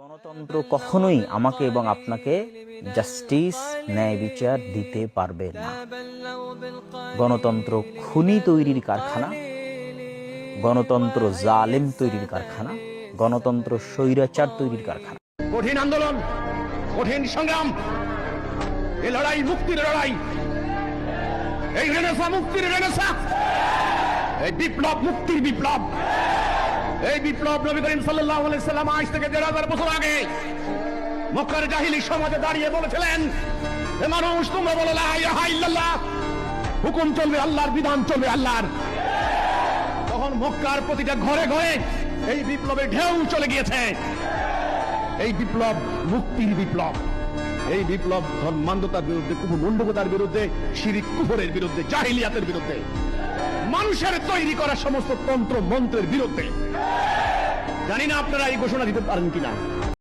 গণতন্ত্র কখনোই আমাকে এবং আপনাকে জাস্টিস, ন্যায় বিচার দিতে পারবে না। গণতন্ত্র খুনি তৈরির কারখানা, গণতন্ত্র জালেম তৈরির কারখানা, গণতন্ত্র স্বৈরাচার তৈরির কারখানা। কঠিন আন্দোলন, কঠিন সংগ্রাম, এই লড়াই মুক্তির লড়াই, এই রেনেসা মুক্তির রেনেসা, এই বিপ্লব মুক্তির বিপ্লব। এই বিপ্লব নবী করিম সাল্লাল্লাহু আলাইহি সাল্লাম আজ থেকে ১৫০০ বছর আগে মক্কার জাহিলি সমাজে দাঁড়িয়ে বলেছিলেন, হে মানুষ, তোমরা বলো লা ইলাহা ইল্লাল্লাহ, হুকুম চলবে আল্লাহর, বিধান চলবে আল্লাহর। তখন মক্কার প্রতিটা ঘরে ঘরে এই বিপ্লবের ঢেউ চলে গিয়েছে। এই বিপ্লব মুক্তির বিপ্লব। এই বিপ্লব ধর্মান্ধতার বিরুদ্ধে, কুমণ্ডকতার বিরুদ্ধে, শিরিক কুফরের বিরুদ্ধে, জাহিলিয়াতের বিরুদ্ধে, মানুষের তৈরি করা সমস্ত তন্ত্র মন্ত্রের বিরুদ্ধে। জানি না আপনারা এই ঘোষণা দিতে পারেন কিনা।